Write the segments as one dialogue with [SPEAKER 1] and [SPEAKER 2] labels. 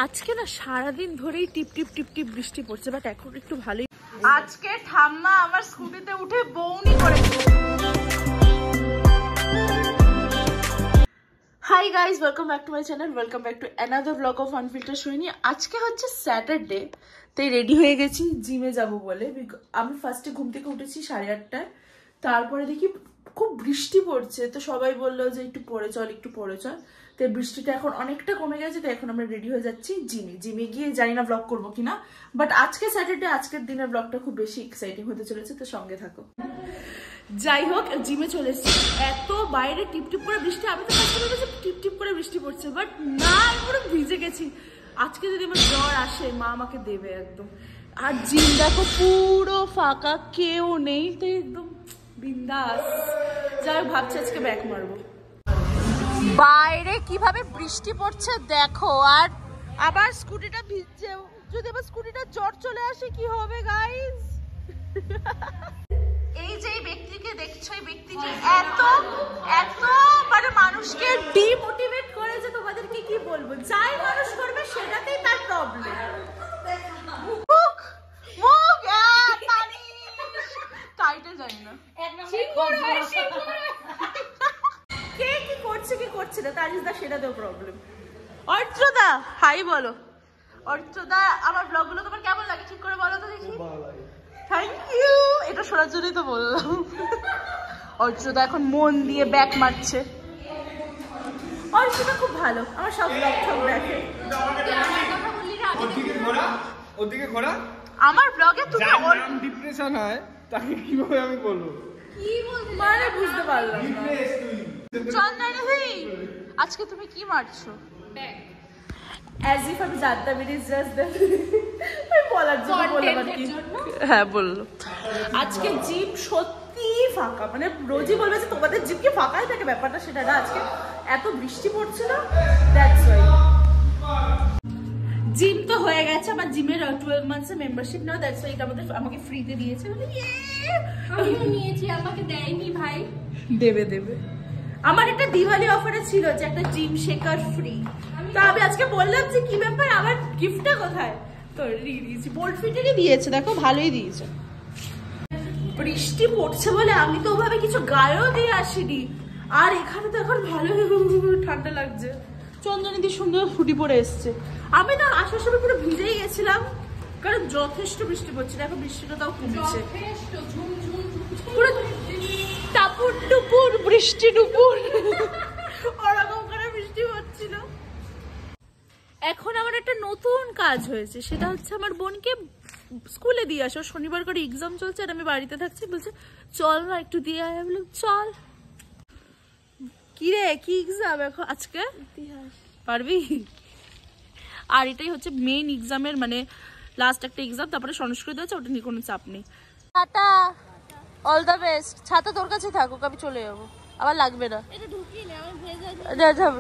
[SPEAKER 1] আজকে না সারাদিন ধরেই টিপ টিপ টিপ টিপ বৃষ্টি পড়ছে, বাট এখন একটু ভালোই। আজকে ঠাম্মা আমার স্কুটিতে উঠে বউনি করেছে। Hi guys, welcome back to my channel, welcome back to another blog of unfilter Sohini. আজকে হচ্ছে স্যাটারডে, তাই রেডি হয়ে গেছি জিমে যাব বলে। আমি ফার্স্টে ঘুম থেকে উঠেছি 8:30টায়, তারপরে দেখি খুব বৃষ্টি পড়ছে, তো সবাই বললো যে একটু পড়ে চল, একটু পড়ে চল। তো বৃষ্টিটা এখন অনেকটা কমে গেছে, তো এখন আমরা রেডি হয়ে যাচ্ছি জিমে গিয়ে জানি না ব্লগ করবো কিনা, বাট আজকে স্যাটারডে, আজকের দিনের ব্লগটা খুব বেশি এক্সাইটিং হতে চলেছে, তো সঙ্গে থাকো। যাই হোক, জিমে চলে এসেছি। এত বাইরে টিপটিপ করে বৃষ্টি, আমি তো টিপটিপ করে বৃষ্টি পড়ছে, বাট না, আমি পুরো ভিজে গেছি। আজকে যদি আমার জ্বর আসে, মা আমাকে দেবে একদম। আর জিম দেখো পুরো ফাঁকা, কেউ নেই, তো একদম বিন্দাস। যাই হোক, ভাবছি আজকে ব্যাক মারবো। বাইরে কিভাবে বৃষ্টি পড়ছে দেখো, আর আবার স্কুটিটা ভিজছে। যদি আবার স্কুটিটা জ্বর চলে আসে কি হবে গাইস? এই যে ব্যক্তিকে দেখছো, এই ব্যক্তিটি এত এত মানে মানুষকে ডিমোটিভেট করে যে তোমাদেরকে কি বলবো, যাই মানুষ করবে সেটাতেই তার প্রবলেম। মুখ মুখ টাইটেল জানি না, কে কি করছে কি করছে না, তার ইজ দা সেটাতেও প্রবলেম। অর্চদা হাই বলো। অর্চদা, আমার ব্লগগুলো তোমার কেমন লাগে ঠিক করে বলো তো দেখি। থ্যাংক ইউ, এটা শোনার জন্যই তো বললাম। অর্চদা এখন মন দিয়ে ব্যাক মারছে। অর্চদা খুব ভালো, আমার সব ব্লগ ঠক দেখে। আমার ব্লগে তুমি
[SPEAKER 2] ডিপ্রেশন হয়, তাকে কিভাবে আমি বলবো,
[SPEAKER 1] কি বলতে মানে বুঝতে পারলাম না। চন্দনা ভাই, আজকে তুমি কি মারছো? ব্যাক। As if আমি জানতাম it is just that বলার জন্য বললাম আর কি। হ্যাঁ বললো। আজকে জিম সত্যি ফাঁকা, মানে রোজই বলবে যে তোমাদের জিম কি ফাঁকাই থাকে, ব্যাপারটা সেটা না। আজকে এত বৃষ্টি পড়ছিল, দ্যাটস ওয়াই। জিম তো হয়ে গেছে, আমার জিমের 12 months এর মেম্বারশিপ নাও, দ্যাটস ওয়াই এটা আমাকে ফ্রিতে দিয়েছে। বলে
[SPEAKER 3] আমিও নিয়েছি, আমাকে দেয়নি ভাই।
[SPEAKER 1] দেবে দেবে। আমার একটা দিওয়ালি অফারে ছিল যে একটা জিম শেকার ফ্রি, তো আমি আজকে বললাম যে কি ব্যাপার, আমার গিফটটা কোথায়, তো দিয়েছি, বোল্ড ফিটেরই দিয়েছে, দেখো ভালোই দিয়েছে। বৃষ্টি পড়ছে বলে আমি তো ওভাবে কিছু গায়েও দিয়ে আসিনি, আর এখানে তো এখন ভালো ঠান্ডা লাগছে। চন্দনীদি সুন্দর হুডি পরে এসছে, আমি না আসার সময় পুরো ভিজেই গেছিলাম, কারণ যথেষ্ট বৃষ্টি পড়ছিল। এখন বৃষ্টিটা তাও কমেছে, পুরো টাপুর টুপুর বৃষ্টি টুপুর ওরকম করে বৃষ্টি হচ্ছিল। এখন আমার একটা নতুন কাজ হয়েছে, সেটা হচ্ছে আমার বোনকে স্কুলে দিয়ে আসো। শনিবার করে এক্সাম চলছে আর আমি বাড়িতে থাকছি, বলছে চল না একটু দিয়ে আয়। আমি বললাম চল। কি রে, কি এক্সাম এখন আজকে? ইতিহাস। পারবি? আর এটাই হচ্ছে মেইন এক্সামের, মানে লাস্ট একটা এক্সাম, তারপরে সংস্কৃত আছে, ওটা নিয়ে কোনো চাপ নেই। Tata, all the best. ছাতা তোর কাছে থাকুক, আমি চলে যাবো, আবার লাগবে না।
[SPEAKER 3] এটা ঢুকিয়ে নে, আমি ভেজা
[SPEAKER 1] যাবো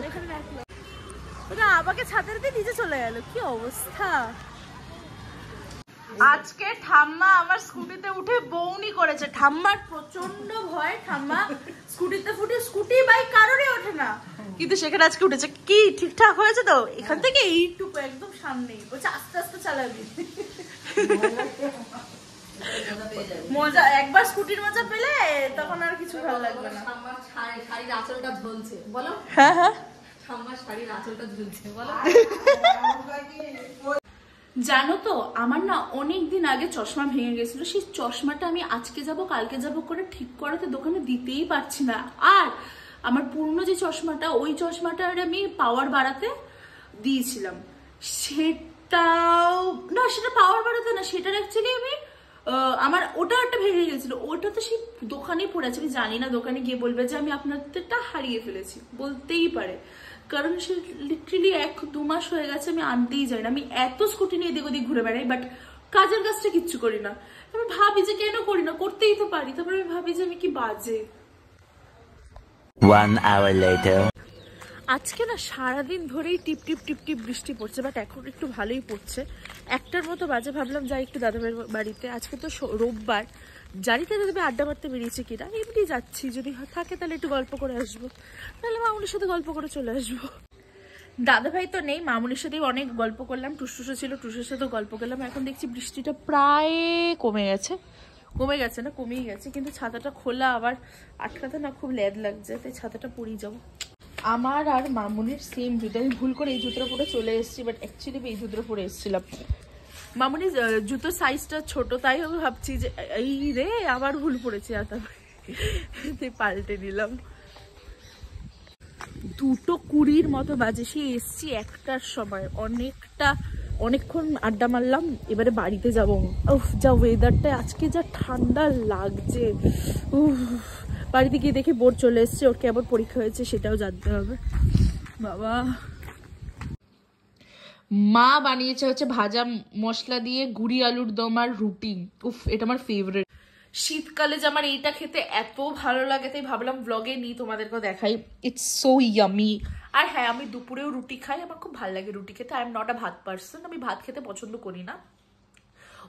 [SPEAKER 1] না। আমাকে ছাতার দিয়ে নিচে চলে গেল, কি অবস্থা। আজকে ঠাম্মা আমার স্কুটিতে উঠে বউনি করেছে। ঠাম্মার প্রচন্ড ভয়, ঠাম্মা স্কুটিতে স্কুটি বাইক কারোরই ওঠে না, কিন্তু সেখানে আজকে উঠেছে। কি ঠিকঠাক হয়েছে তো? এখান থেকে এইটুকু একদম সামনেই, বলছে আস্তে আস্তে চালাবি। মজা, একবার স্কুটির মজা পেলে তখন আর কিছু ভালো লাগবে না।
[SPEAKER 3] শাড়ির আঁচলটা ঝুলছে বলো।
[SPEAKER 1] হ্যাঁ হ্যাঁ,
[SPEAKER 3] ঠাম্মার শাড়ির আঁচলটা ঝুলছে বলো।
[SPEAKER 1] জানো তো, আমার না অনেকদিন আগে চশমা ভেঙে গেছিল, সেই চশমাটা আমি আজকে যাব কালকে যাব করে ঠিক করাতে দোকানে দিতেই পারছি না। আর আমার পুরনো যে চশমাটা, ওই চশমাটার আমি পাওয়ার বাড়াতে দিয়েছিলাম, সেটাও না, সেটা পাওয়ার বাড়াতে না, সেটার অ্যাকচুয়ালি আমি আমার ওটা একটা ভেঙে গেছিল, ওটা তো সেই দোকানেই পড়ে আছে। আমি জানি না দোকানে গিয়ে বলবে যে আমি আপনাদেরটা হারিয়ে ফেলেছি, বলতেই পারে, কারণ সে লিটারালি 1-2 মাস হয়ে গেছে আমি আনতেই যাই না। আমি এত স্কুটি নিয়ে এদিক ওদিক ঘুরে বেড়াই, বাট কাজের কাজটা কিচ্ছু করি না। আমি ভাবি যে কেন করি না, করতেই তো পারি, তারপরে আমি ভাবি যে আমি কি বাজে।
[SPEAKER 4] 1 hour later.
[SPEAKER 1] আজকে না সারাদিন ধরেই টিপ টিপ টিপ টিপ বৃষ্টি পড়ছে, বাট এখন একটু ভালোই পড়ছে। 1টার মতো বাজে, ভাবলাম যাই একটু দাদাভাইয়ের বাড়িতে। আজকে তো রোববার, জানি না দাদাভাই আড্ডা মারতে বেরিয়েছে কিনা, এমনি যাচ্ছি, যদি থাকে তাহলে একটু গল্প করে আসবো, তাহলে মামুনের সাথে গল্প করে চলে আসবো। দাদা ভাই তো নেই, মামুনির সাথেই অনেক গল্প করলাম, টুসটুসো ছিল, টুসুর সাথেও গল্প করলাম। এখন দেখছি বৃষ্টিটা প্রায় কমে গেছে না, কমেই গেছে, কিন্তু ছাতাটা খোলা, আবার আটকাতে না খুব ল্যাদ লাগছে, তাই ছাতাটা পরেই যাবো। আমার আর মামুনির সেম জুতো, আমি ভুল করে এই জুতোটা পরে চলে এসেছি, বাট অ্যাকচুয়ালি এই জুতোটা পরে এসেছিলাম। মামুনির জুতোর সাইজটা ছোট, তাই আমি ভাবছি যে এই রে আবার ভুল পড়েছি, আর তাই পাল্টে নিলাম। 2:20 মতো বাজে, সে এসছি 1টার সময়, অনেকক্ষণ আড্ডা মারলাম, এবারে বাড়িতে যাবো। উফ, যা ওয়েদারটা আজকে, যা ঠান্ডা লাগছে। উফ, বাড়িতে গিয়ে দেখে বোর্ড চলে এসছে, ওর কেমন পরীক্ষা হয়েছে সেটাও জানতে হবে। বাবা, মা বানিয়েছে হচ্ছে ভাজা মশলা দিয়ে গুড়ি আলুর দম আর রুটি। উফ, এটা আমার ফেভারিট। শীতকালে যে আমার এইটা খেতে এত ভালো লাগে, তাই ভাবলাম ব্লগে নিই, তোমাদেরকেও দেখাই। It's so yummy. আর হ্যাঁ, আমি দুপুরেও রুটি খাই, আমার খুব ভালো লাগে রুটি খেতে। আই এম নট আ ভাত পার্সন, আমি ভাত খেতে পছন্দ করি না।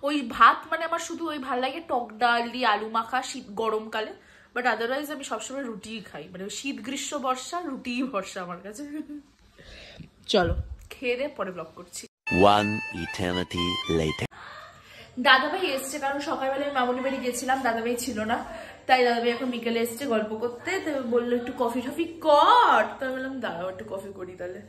[SPEAKER 1] ওই ভাত মানে আমার শুধু ওই ভালো লাগে টক ডাল দিয়ে আলু মাখা শীত গরমকালে, বাট আদারওয়াইজ আমি সবসময় রুটিই খাই, মানে শীত গ্রীষ্ম বর্ষা রুটিই ভরসা আমার কাছে। চলো খেয়ে দিয়ে পরে ব্লগ করছি।
[SPEAKER 4] One eternity later.
[SPEAKER 1] দাদাভাই এসছে, কারণ সকালবেলায় মামুনি বাড়ি গেছিলাম, দাদাভাই ছিল না, তাই দাদাভাই এখন বিকেলে এসছে গল্প করতে। তো বললো একটু কফি টফি কর, তো আমি বললাম দাঁড়াও একটু কফি করি তাহলে।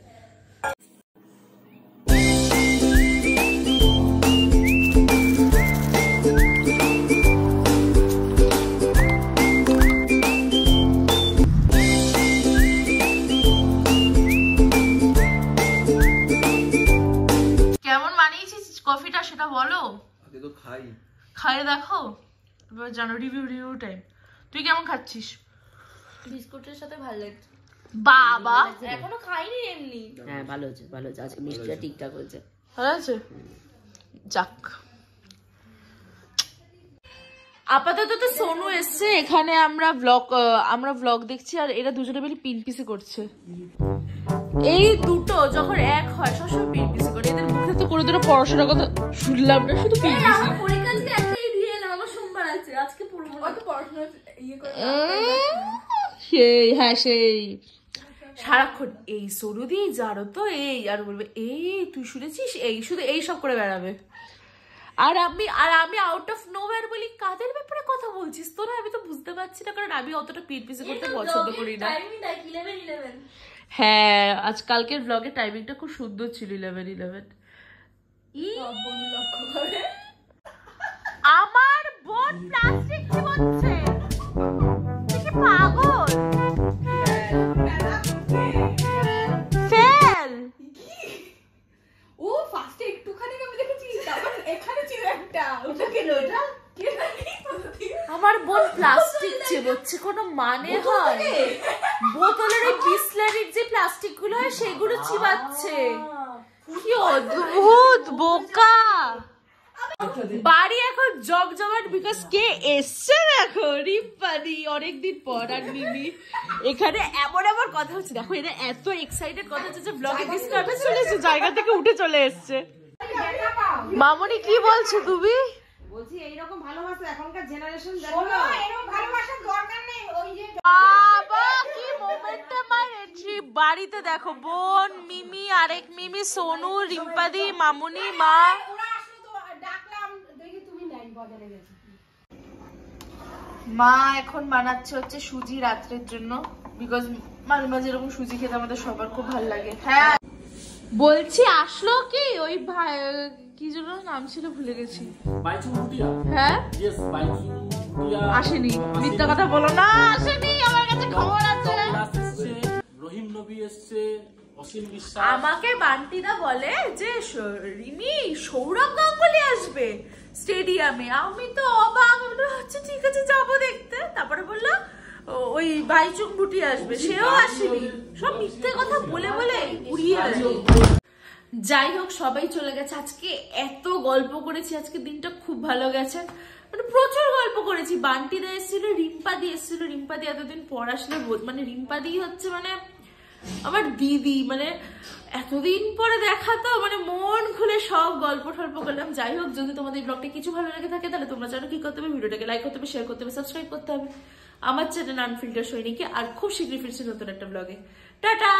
[SPEAKER 1] কেমন বানিয়েছিস কফিটা সেটা বলো।
[SPEAKER 2] আগে তো
[SPEAKER 1] খাইয়ে দেখো, এবার জানো রিভিউ টাইম। তুই কেমন খাচ্ছিস?
[SPEAKER 3] বিস্কুটের সাথে ভালো লাগছে।
[SPEAKER 1] বাবা
[SPEAKER 3] এখনো খাইনি এমনি।
[SPEAKER 5] হ্যাঁ, ভালো হচ্ছে, ভালো হচ্ছে, আজকে মিষ্টিটা ঠিকঠাক হয়েছে।
[SPEAKER 1] ভালো আছে, যাক। আপাতত তো সোনু এসছে, এখানে আমরা ব্লগ দেখছি, আর এরা দুজনে মিলে পিন পিসি করছে। এই দুটো যখন এক হয় সবসময় পিন পিসি করে, এদের মুখে তো কোনোদিনও পড়াশোনার কথা শুনলাম না, শুধু পিন পিসি।
[SPEAKER 3] আমার পরীক্ষা আজকে একটাই দিয়ে এলাম, আমার সোমবার আছে, আজকে পড়বো না।
[SPEAKER 1] অত পড়াশোনা ইয়ে করে সেই, হ্যাঁ সেই সারাক্ষণ এই সরু দিয়ে যারো তো এই, আর বলবে এই তুই শুনেছিস, এই শুধু এই সব করে বেড়াবে। আর আমি আউট অফ নোওয়্যার বলি কাদের ব্যাপারে কথা বলছিস তোরা, আমি তো বুঝতে পারছি না, কারণ আমি অতটা পিন পিসি করতে পছন্দ করি না। হ্যাঁ, আজকালকের ব্লগের টাইমিংটা খুব সুন্দর ছিল, 11:11। আমার বোন প্লাস্টিক চিবাচ্ছে, তুই কি পাগল? ফেল।
[SPEAKER 3] ও ফার্স্টে একটুখানি আমি দেখেছি, তারপর এখানে ছিল একটা, ওটা কেন ওটা?
[SPEAKER 1] আমার বোন প্লাস্টিক চিবোচ্ছে, কোনো মানে হয়? বোতলের ওই বিসলারির যে প্লাস্টিক গুলো হয় সেগুলো চিবাচ্ছে, কি অদ্ভুত বোকা। বাড়ি এখন জমজমাট, বিকজ কে এসছে দেখো, রিম্পাদি অনেকদিন পর, আর মিমি। এখানে এমন কথা হচ্ছে দেখো, এরা এত এক্সাইটেড কথা হচ্ছে যে ব্লগে ডিস্টার্বেন্স চলে এসেছে, জায়গা থেকে উঠে চলে এসছে। মামনি কি বলছো তুমি?
[SPEAKER 5] বলছি এইরকম ভালোবাসা এখনকার জেনারেশন দেখো না,
[SPEAKER 3] এরকম ভালোবাসার দরকার নেই। ওই যে
[SPEAKER 1] বাবা কি মোমেন্টাম আর এন্ট্রি। বাড়িতে দেখো বোন, মিমি, আরেক মিমি, সোনু, রিম্পাদি, মামুনি, মা।
[SPEAKER 3] ওরা আসলো তো ডাকলাম, দেখি তুমি নাই, বাজারে গেছো।
[SPEAKER 1] মা এখন বানাচ্ছে হচ্ছে সুজি রাত্রের জন্য, বিকজ মাঝে মাঝে এরকম সুজি খেতে আমাদের সবার খুব ভালো লাগে। হ্যাঁ বলছি আসলো কি ওই ভাই, কি যেন নাম ছিল ভুলে গেছি। হ্যাঁ আসেনি, মিথ্যা কথা বলো না, আসেনি, আমার কাছে খবর আছে।
[SPEAKER 6] রহিম নবী এসছে, অসীম বিশ্বাস।
[SPEAKER 1] আমাকে বান্টিদা বলে যে রিমি সৌরভ গাঙ্গুলি আসবে স্টেডিয়ামে, আমি তো অবাক, আচ্ছা ঠিক আছে যাবো দেখতে। তারপরে বললো ওই বাইচুং বুটি আসবে, সেও আসেনি, সব মিথ্যে কথা বলে বলে উড়িয়ে আসবে। যাই হোক, সবাই চলে গেছে। আজকে এত গল্প করেছি, আজকে দিনটা খুব ভালো গেছে, মানে প্রচুর গল্প করেছি। বান্টিদা এসেছিল, রিম্পাদি এসেছিল, রিম্পাদি এতদিন পর আসলে, মানে রিম্পাদি হচ্ছে মানে আমার দিদি, মানে এতদিন পরে দেখা তো, মানে মন খুলে সব গল্প টল্প করলাম। যাই হোক, যদি তোমাদের এই ব্লগটা কিছু ভালো লেগে থাকে তাহলে তোমরা জানো কি করতে হবে, ভিডিওটাকে লাইক করতে হবে, শেয়ার করতে হবে, সাবস্ক্রাইব করতে হবে আমার চ্যানেল আনফিল্টার সৈনিকে। আর খুব শীঘ্রই ফিরছি নতুন একটা ব্লগে। টাটা।